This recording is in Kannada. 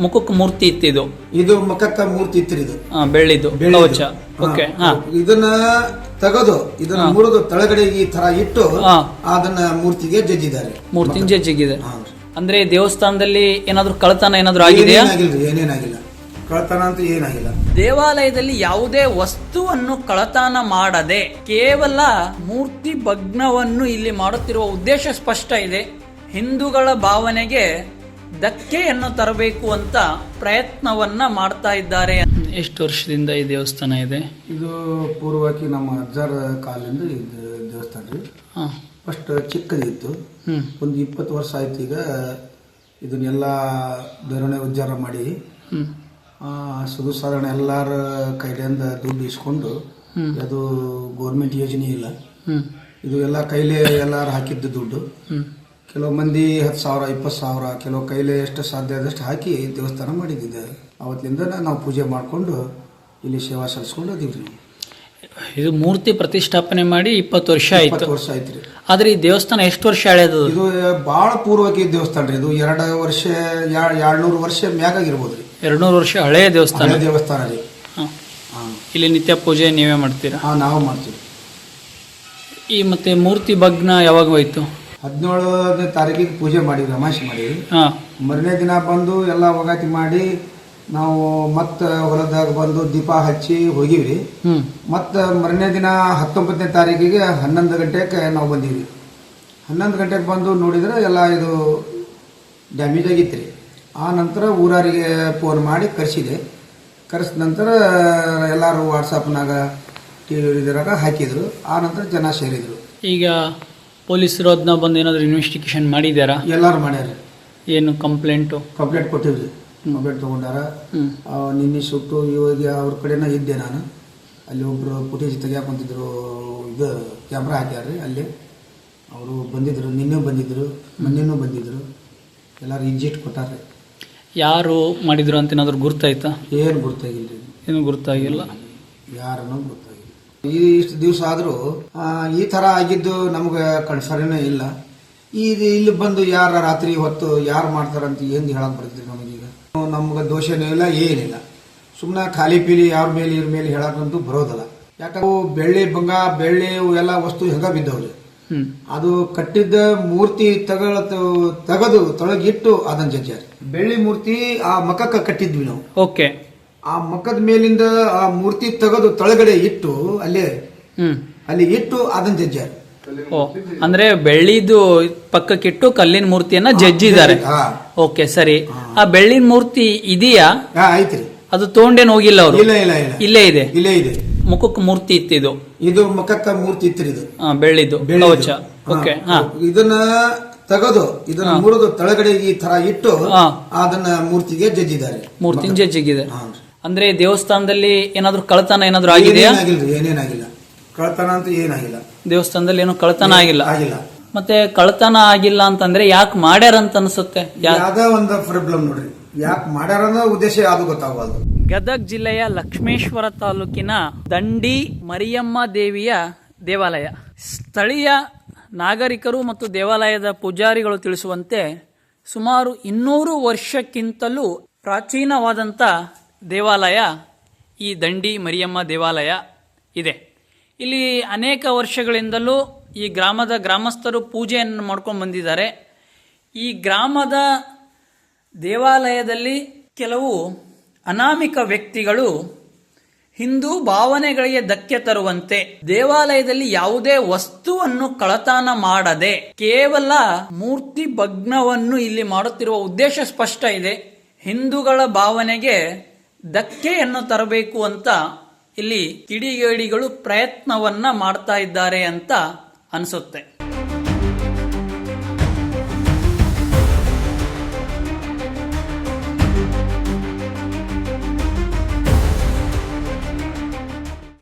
ಮುಖಕ್ಕೆ ಮೂರ್ತಿ ಇತ್ತಿದು ಇದು ಮುಖಕ್ಕ ಮೂರ್ತಿ ಇತ್ತಿರಿ ಇದು ಬೆಳ್ಳಿದು ಕವಚ. ಓಕೆ, ಇದನ್ನ ತೆಗೆದು ಇದನ್ನ ಮುರಿದು ತಳಗಡೆ ಈ ತರ ಇಟ್ಟು ಅದನ್ನ ಮೂರ್ತಿಗೆ ಜಜ್ಜಿದ್ದಾರೆ. ಮೂರ್ತಿನ ಜಜ್ಜಿಗಿದೆ. ಅಂದ್ರೆ ದೇವಸ್ಥಾನದಲ್ಲಿ ಏನಾದ್ರು ಕಳತನ ಏನಾದ್ರು ಆಗಿದೆಯಾ? ಏನೇನಾಗಿಲ್ಲ, ಕಳತನ ಅಂತ ಏನಾಗಿಲ್ಲ. ದೇವಾಲಯದಲ್ಲಿ ಯಾವುದೇ ವಸ್ತುವನ್ನು ಕಳತನ ಮಾಡದೆ ಕೇವಲ ಮೂರ್ತಿ ಭಗ್ನವನ್ನು ಇಲ್ಲಿ ಮಾಡುತ್ತಿರುವ ಉದ್ದೇಶ ಸ್ಪಷ್ಟ ಇದೆ. ಹಿಂದೂಗಳ ಭಾವನೆಗೆ ಧಕ್ಕೆಯನ್ನು ತರಬೇಕು ಅಂತ ಪ್ರಯತ್ನವನ್ನ ಮಾಡ್ತಾ ಇದ್ದಾರೆ. ಎಷ್ಟು ವರ್ಷದಿಂದ ಈ ದೇವಸ್ಥಾನ ಇದೆ? ಇದು ಪೂರ್ವಕ್ಕೆ ನಮ್ಮ ಅಜ್ಜರ ಕಾಲದಿಂದ ದೇವಸ್ಥಾನ ರೀ. ಫಸ್ಟ್ ಚಿಕ್ಕದಿತ್ತು, ಒಂದು 20 ವರ್ಷ ಆಯ್ತು. ಈಗ ಇದನ್ನೆಲ್ಲ ಬೇರೆ ಉಜ್ಜಾರ ಮಾಡಿ ಸುದು ಸಾಧಾರಣ ಎಲ್ಲರ ಕೈಲಿಂದ ದುಡ್ಡು ಇಸ್ಕೊಂಡು, ಅದು ಗೌರ್ಮೆಂಟ್ ಯೋಜನೆ ಇಲ್ಲ, ಇದು ಎಲ್ಲ ಕೈಲೇ ಎಲ್ಲಾರು ಹಾಕಿದ್ದು ದುಡ್ಡು. ಕೆಲವು ಮಂದಿ 10,000 20,000 ಕೆಲವು ಕೈಲೇ ಎಷ್ಟು ಸಾಧ್ಯ ಆದಷ್ಟು ಹಾಕಿ ದೇವಸ್ಥಾನ ಮಾಡಿದ್ದಿದೆ. ಅವತ್ತಿಂದ ನಾವು ಪೂಜೆ ಮಾಡಿಕೊಂಡು ಇಲ್ಲಿ ಸೇವಾ ಸಲ್ಲಿಸ್ಕೊಂಡು ಅದೀವಿ. ಇದು ಮೂರ್ತಿ ಪ್ರತಿಷ್ಠಾಪನೆ ಮಾಡಿ 20 ವರ್ಷ ಆಯ್ತು. 20 ವರ್ಷ ಆಯ್ತು ರೀ. ಆದ್ರೆ ಈ ದೇವಸ್ಥಾನ ಎಷ್ಟು ವರ್ಷ ಹಳೆಯದು? ಇದು ಬಹಳ ಪೂರ್ವಕ್ಕೆ ದೇವಸ್ಥಾನ ರೀ. ಇದು 200 ವರ್ಷ ಮ್ಯಾಗಿರ್ಬೋದು ರೀ. 200 ವರ್ಷ ಹಳೆಯ ದೇವಸ್ಥಾನ ರೀ. ಇಲ್ಲಿ ನಿತ್ಯ ಪೂಜೆ ನೀವೇ ಮಾಡ್ತೀರಾ? ನಾವು ಮಾಡ್ತೀವಿ. ಈ ಮತ್ತೆ ಮೂರ್ತಿ ಭಗ್ನ ಯಾವಾಗ ಹೋಯ್ತು? 17ನೇ ತಾರೀಕಿಗೆ ಪೂಜೆ ಮಾಡಿದ್ವಿ, ಅಮಾವಾಸ್ಯೆ ಮಾಡಿದ್ವಿ. ಮರನೇ ದಿನ ಬಂದು ಎಲ್ಲ ಒಗಾತಿ ಮಾಡಿ ನಾವು ಮತ್ತೆ ಹೊಲದಾಗ ಬಂದು ದೀಪ ಹಚ್ಚಿ ಹೋಗಿವ್ರಿ. ಮತ್ತೆ ಮರನೇ ದಿನ 19ನೇ ತಾರೀಕಿಗೆ 11 ಗಂಟೆಗೆ ನಾವು ಬಂದೀವಿ. 11 ಗಂಟೆಗೆ ಬಂದು ನೋಡಿದ್ರೆ ಎಲ್ಲ ಇದು ಡ್ಯಾಮೇಜ್ ಆಗಿತ್ತು. ಆ ನಂತರ ಊರಾರಿಗೆ ಫೋನ್ ಮಾಡಿ ಕರೆಸಿದೆ. ಕರೆಸಿದ ನಂತರ ಎಲ್ಲರೂ ವಾಟ್ಸಪ್ನಾಗ TV ಇದ್ರಾಗ ಹಾಕಿದ್ರು. ಆ ನಂತರ ಜನ ಸೇರಿದ್ರು. ಈಗ ಪೊಲೀಸರು ಅದನ್ನ ಬಂದು ಏನಾದ್ರು ಇನ್ವೆಸ್ಟಿಗೇಷನ್ ಮಾಡಿದಾರಾ? ಎಲ್ಲಾರು ಮಾಡ್ಯಾರ. ಏನು ಕಂಪ್ಲೇಂಟ್ ಕೊಟ್ಟಿವ್ರಿ. ಮೊಬೈಲ್ ತಗೊಂಡಾರ. ನಿನ್ನೆ ಸುಟ್ಟು ಇವಾಗ ಅವ್ರ ಕಡೆನ ಇದ್ದೆ ನಾನು. ಅಲ್ಲಿ ಒಬ್ರು ಫುಟೇಜ್ ತೆಗಿಯಾಕೊಂತಿದ್ರು, ಇದು ಕ್ಯಾಮ್ರಾ ಹಾಕ್ಯಾರ್ರಿ. ಅಲ್ಲಿ ಅವರು ಬಂದಿದ್ರು, ನಿನ್ನೆ ಬಂದಿದ್ರು, ಮೊನ್ನೆನೂ ಬಂದಿದ್ರು. ಎಲ್ಲಾರು ಇಜ್ಜಿಟ್ ಕೊಟ್ಟಾರ್ರಿ. ಯಾರು ಮಾಡಿದ್ರು ಅಂತ ಏನಾದ್ರು ಗುರ್ತಾಯ್ತಾ? ಏನು ಗುರ್ತಾಗಿಲ್ರಿ. ಏನು ಗುರ್ತಾಗಿಲ್ಲ, ಯಾರನ್ನೂ ಗೊತ್ತಾಗಿಲ್ಲ. ಇಷ್ಟು ದಿವಸ ಆದರೂ ಈ ಥರ ಆಗಿದ್ದು ನಮ್ಗೆ ಕನ್ಫರ್ಮೇ ಇಲ್ಲ. ಇಲ್ಲಿ ಬಂದು ಯಾರ ರಾತ್ರಿ ಹೊತ್ತು ಯಾರು ಮಾಡ್ತಾರಂತ ಏನು ಹೇಳಕ್ ಬರ್ತೀವಿ ನಮಗೀಗ. ನಮ್ಗೆ ದೋಷನೂ ಇಲ್ಲ, ಏನಿಲ್ಲ. ಸುಮ್ಮನೆ ಖಾಲಿ ಪೀಲಿ ಯಾರ ಮೇಲೆ ಇವ್ರ ಮೇಲೆ ಹೇಳಕ್ಕಂತೂ ಬರೋದಲ್ಲ. ಯಾಕಂದ್ರೆ ಬೆಳ್ಳಿ ಬೆಳ್ಳಿ ಎಲ್ಲ ವಸ್ತು ಹೆಂಗ ಬಿದ್ದವ್ರಿ. ಅದು ಕಟ್ಟಿದ್ದ ಮೂರ್ತಿ ತೆಗೆದು ತೊಳಗಿಟ್ಟು ಅದನ್ನ ಜಜ್ಜಾರ. ಬೆಳ್ಳಿ ಮೂರ್ತಿ ಆ ಮಕಕ್ಕ ಕಟ್ಟಿದ್ವಿ ನಾವು. ಓಕೆ. ಆ ಮಕ್ಕದ ಮೇಲಿಂದ ಆ ಮೂರ್ತಿ ತೆಗೆದು ತಳಗಡೆ ಇಟ್ಟು ಅಲ್ಲಿ ಇಟ್ಟು ಅದನ್ನ ಜಜ್ಜಾರ. ಅಂದ್ರೆ ಬೆಳ್ಳಿದು ಪಕ್ಕಕ್ಕಿಟ್ಟು ಕಲ್ಲಿನ ಮೂರ್ತಿಯನ್ನ ಜಜ್ಜಿದ್ದಾರೆ. ಓಕೆ, ಸರಿ. ಆ ಬೆಳ್ಳಿನ ಮೂರ್ತಿ ಇದೆಯಾ? ಐತ್ರಿ. ಅದು ತಗೊಂಡೇನು ಹೋಗಿಲ್ಲ ಅವರು? ಇಲ್ಲ, ಇಲ್ಲೇ ಇದೆ. ಮುಖಕ್ಕೆ ಮೂರ್ತಿ ಇತ್ತಿದು ಇದು ಮುಖಕ್ಕ ಮೂರ್ತಿ ಇತ್ತಿರಿ ಇದು ಬೆಳ್ಳಿದು ಕವಚ. ಓಕೆ. ಇದನ್ನ ತೆಗೆದು ಇದನ್ನ ಮುರಿದು ತಳಗಡೆ ಈ ತರ ಇಟ್ಟು ಅದನ್ನ ಮೂರ್ತಿಗೆ ಜಜ್ಜಿದ್ದಾರೆ. ಮೂರ್ತಿನ ಜಜ್ಜಿಗಿದೆ. ಅಂದ್ರೆ ದೇವಸ್ಥಾನದಲ್ಲಿ ಏನಾದ್ರು ಕಳತನ ಏನಾದ್ರು ಆಗಿದೆಯಾ? ಏನೇನಾಗಿಲ್ಲ, ಕಳತನ ಅಂತ ಏನಾಗಿಲ್ಲ. ದೇವಸ್ಥಾನದಲ್ಲಿ ಏನು ಕಳತನ ಆಗಿಲ್ಲ. ಮತ್ತೆ ಕಳತನ ಆಗಿಲ್ಲ ಅಂತಂದ್ರೆ ಯಾಕೆ ಮಾಡ್ಯಾರ ಅಂತ ಅನ್ಸುತ್ತೆ? ಯಾವ್ದೋ ಒಂದು ಪ್ರಾಬ್ಲಮ್ ನೋಡ್ರಿ, ಯಾಕೆ ಮಾಡ್ಯಾರ ಅನ್ನೋ ಉದ್ದೇಶ ಯಾವ್ದು ಗೊತ್ತಾಗಲ್ಲ. ಗದಗ ಜಿಲ್ಲೆಯ ಲಕ್ಷ್ಮೇಶ್ವರ ತಾಲೂಕಿನ ದಂಡಿ ಮರಿಯಮ್ಮ ದೇವಿಯ ದೇವಾಲಯ. ಸ್ಥಳೀಯ ನಾಗರಿಕರು ಮತ್ತು ದೇವಾಲಯದ ಪೂಜಾರಿಗಳು ತಿಳಿಸುವಂತೆ ಸುಮಾರು 200 ವರ್ಷಕ್ಕಿಂತಲೂ ಪ್ರಾಚೀನವಾದಂಥ ದೇವಾಲಯ ಈ ದಂಡಿ ಮರಿಯಮ್ಮ ದೇವಾಲಯ ಇದೆ. ಇಲ್ಲಿ ಅನೇಕ ವರ್ಷಗಳಿಂದಲೂ ಈ ಗ್ರಾಮದ ಗ್ರಾಮಸ್ಥರು ಪೂಜೆಯನ್ನು ಮಾಡ್ಕೊಂಡು ಬಂದಿದ್ದಾರೆ. ಈ ಗ್ರಾಮದ ದೇವಾಲಯದಲ್ಲಿ ಕೆಲವು ಅನಾಮಿಕ ವ್ಯಕ್ತಿಗಳು ಹಿಂದೂ ಭಾವನೆಗಳಿಗೆ ಧಕ್ಕೆ ತರುವಂತೆ ದೇವಾಲಯದಲ್ಲಿ ಯಾವುದೇ ವಸ್ತುವನ್ನು ಕಳತನ ಮಾಡದೆ ಕೇವಲ ಮೂರ್ತಿ ಭಗ್ನವನ್ನು ಇಲ್ಲಿ ಮಾಡುತ್ತಿರುವ ಉದ್ದೇಶ ಸ್ಪಷ್ಟ ಇದೆ. ಹಿಂದೂಗಳ ಭಾವನೆಗೆ ಧಕ್ಕೆಯನ್ನು ತರಬೇಕು ಅಂತ ಇಲ್ಲಿ ಕಿಡಿಗೇಡಿಗಳು ಪ್ರಯತ್ನವನ್ನ ಮಾಡ್ತಾ ಇದ್ದಾರೆ ಅಂತ ಅನಿಸುತ್ತೆ.